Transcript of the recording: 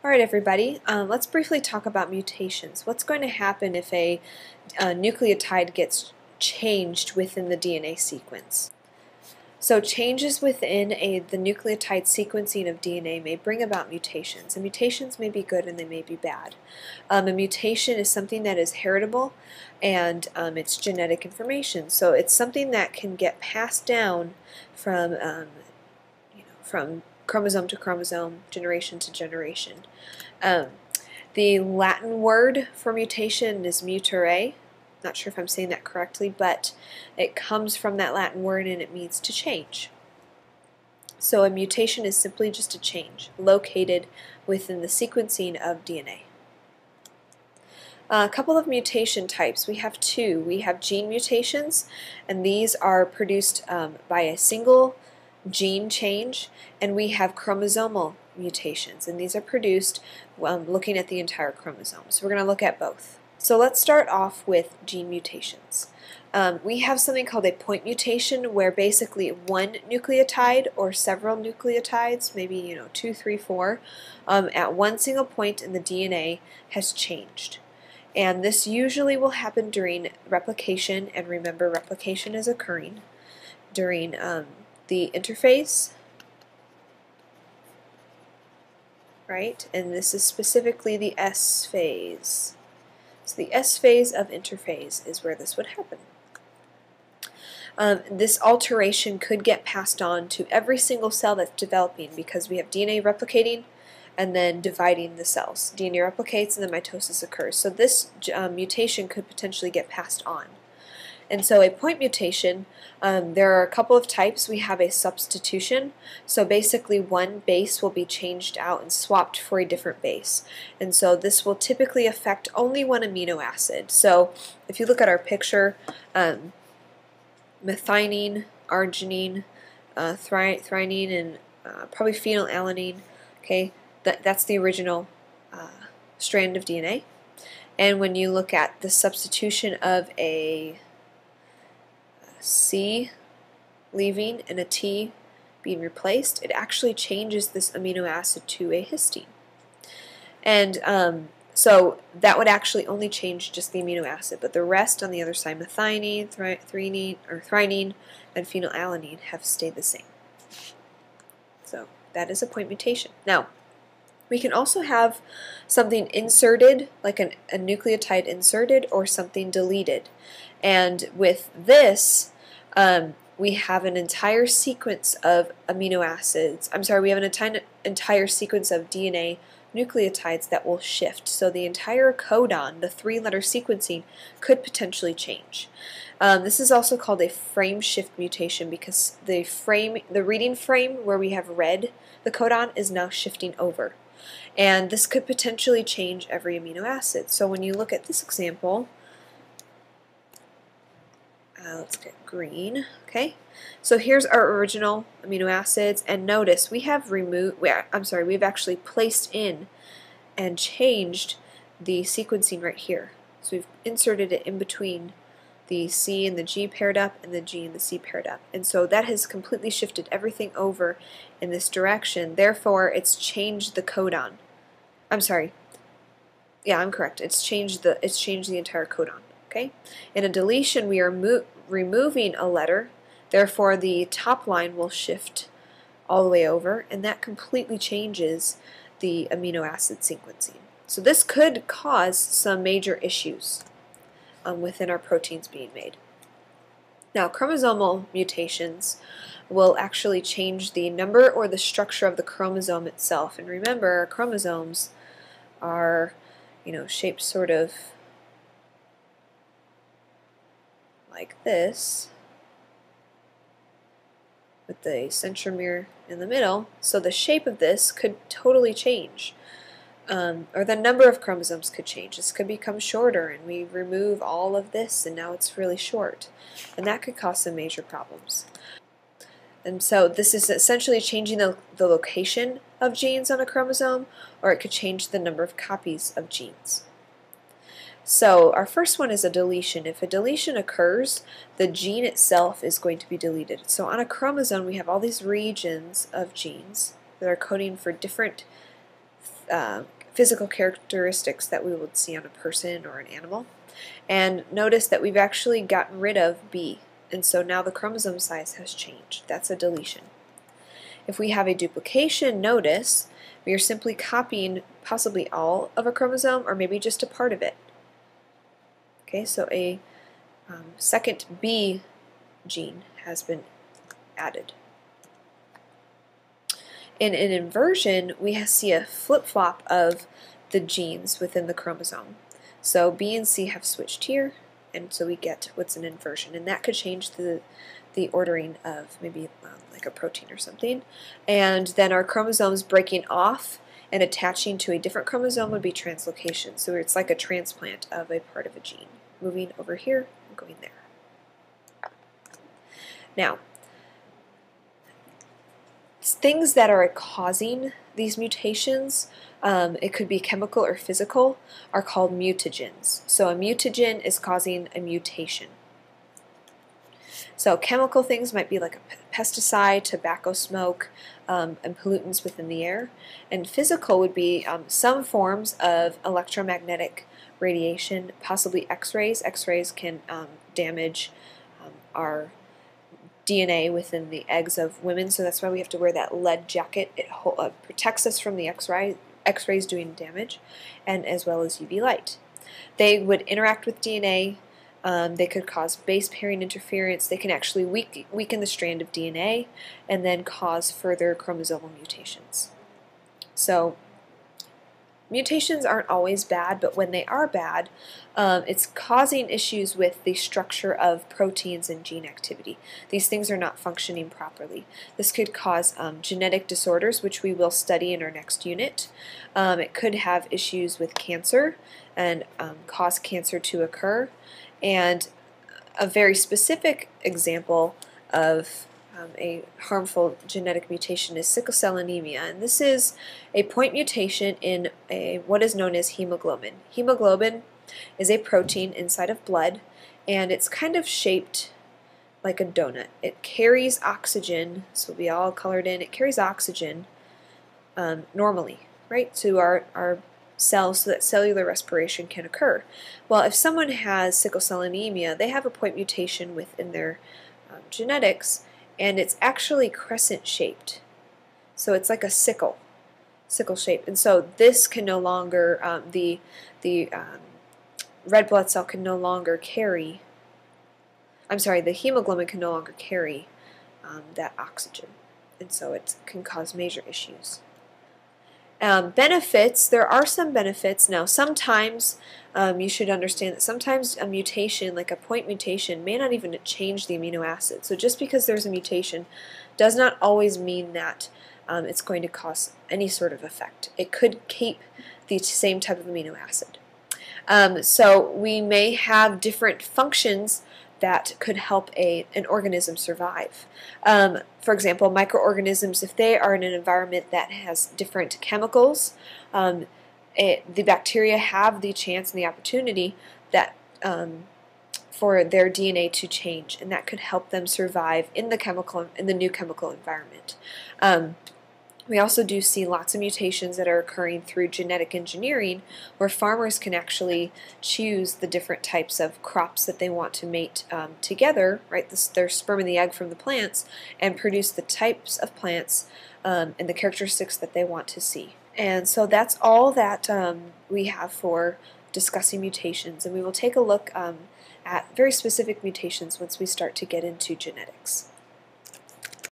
Alright everybody, let's briefly talk about mutations. What's going to happen if a nucleotide gets changed within the DNA sequence? So changes within the nucleotide sequencing of DNA may bring about mutations. And mutations may be good and they may be bad. A mutation is something that is heritable and it's genetic information. So it's something that can get passed down from from chromosome to chromosome, generation to generation. The Latin word for mutation is mutare. Not sure if I'm saying that correctly, but it comes from that Latin word and it means to change. So a mutation is simply just a change located within the sequencing of DNA. A couple of mutation types. We have two. We have gene mutations, and these are produced by a single gene change, and we have chromosomal mutations, and these are produced looking at the entire chromosome. So we're going to look at both. So let's start off with gene mutations. We have something called a point mutation, where basically one nucleotide or several nucleotides, maybe 2, 3, 4, at one single point in the DNA has changed. And this usually will happen during replication, and remember, replication is occurring during the interphase, right? And this is specifically the S phase. So the S phase of interphase is where this would happen. This alteration could get passed on to every single cell that's developing, because we have DNA replicating and then dividing the cells. DNA replicates and then mitosis occurs. So this mutation could potentially get passed on. And so a point mutation, there are a couple of types. We have a substitution. So basically one base will be changed out and swapped for a different base. And so this will typically affect only one amino acid. So if you look at our picture, methionine, arginine, threonine, and probably phenylalanine, okay, that's the original strand of DNA. And when you look at the substitution of a C leaving and a T being replaced, it actually changes this amino acid to a histine. And so that would actually only change just the amino acid, but the rest on the other side, methionine, threonine, and phenylalanine, have stayed the same. So that is a point mutation. Now, we can also have something inserted, like a nucleotide inserted, or something deleted. And with this, we have an entire sequence of amino acids. We have an entire sequence of DNA nucleotides that will shift. So the entire codon, the 3-letter sequencing, could potentially change. This is also called a frame shift mutation, because the reading frame where we have read the codon is now shifting over. And this could potentially change every amino acid. So when you look at this example, let's get green. Okay, so here's our original amino acids, and notice we've actually placed in and changed the sequencing right here. So we've inserted it in between the C and the G paired up and the G and the C paired up, and so that has completely shifted everything over in this direction. Therefore, it's changed the codon. Yeah, I'm correct. It's changed the entire codon. Okay, in a deletion, we are removing a letter. Therefore, the top line will shift all the way over, and that completely changes the amino acid sequencing. So this could cause some major issues within our proteins being made. Now, chromosomal mutations will actually change the number or the structure of the chromosome itself. And remember, chromosomes are, shaped sort of like this, with the centromere in the middle. So the shape of this could totally change, or the number of chromosomes could change. This could become shorter, and we remove all of this, and now it's really short, and that could cause some major problems. And so this is essentially changing the location of genes on a chromosome, or it could change the number of copies of genes. So our first one is a deletion. If a deletion occurs, the gene itself is going to be deleted. So on a chromosome, we have all these regions of genes that are coding for different physical characteristics that we would see on a person or an animal. And notice that we've actually gotten rid of B, and so now the chromosome size has changed. That's a deletion. If we have a duplication, notice we are simply copying possibly all of a chromosome or maybe just a part of it. Okay, so a second B gene has been added. In an inversion, we see a flip-flop of the genes within the chromosome. So B and C have switched here, and so we get what's an inversion, and that could change the ordering of maybe like a protein or something. And then our chromosomes breaking off and attaching to a different chromosome would be translocation. So it's like a transplant of a part of a gene, moving over here and going there. Now, things that are causing these mutations, it could be chemical or physical, are called mutagens. So a mutagen is causing a mutation. So chemical things might be like a pesticide, tobacco smoke, and pollutants within the air. And physical would be some forms of electromagnetic radiation, possibly X-rays. X-rays can damage our DNA within the eggs of women, so that's why we have to wear that lead jacket. It protects us from the X-rays doing damage, and as well as UV light. They would interact with DNA. They could cause base pairing interference. They can actually weaken the strand of DNA and then cause further chromosomal mutations. So mutations aren't always bad, but when they are bad, it's causing issues with the structure of proteins and gene activity. These things are not functioning properly. This could cause genetic disorders, which we will study in our next unit. It could have issues with cancer and cause cancer to occur. And a very specific example of a harmful genetic mutation is sickle cell anemia, and this is a point mutation in what is known as hemoglobin. Hemoglobin is a protein inside of blood, and it's kind of shaped like a donut. It carries oxygen, so we all colored in, it carries oxygen normally, right, to our cells so that cellular respiration can occur. Well, if someone has sickle cell anemia, they have a point mutation within their genetics, and it's actually crescent shaped. So it's like a sickle shape. And so this can no longer, the red blood cell can no longer carry, the hemoglobin can no longer carry that oxygen. And so it can cause major issues. Benefits, there are some benefits. Now, sometimes you should understand that sometimes a mutation, like a point mutation, may not even change the amino acid. So just because there's a mutation does not always mean that it's going to cause any sort of effect. It could keep the same type of amino acid. So we may have different functions that could help an organism survive. For example, microorganisms, if they are in an environment that has different chemicals, the bacteria have the chance and the opportunity that for their DNA to change, and that could help them survive in the new chemical environment. We also do see lots of mutations that are occurring through genetic engineering, where farmers can actually choose the different types of crops that they want to mate together, right? Their sperm and the egg from the plants, and produce the types of plants and the characteristics that they want to see. And so that's all that we have for discussing mutations, and we will take a look at very specific mutations once we start to get into genetics.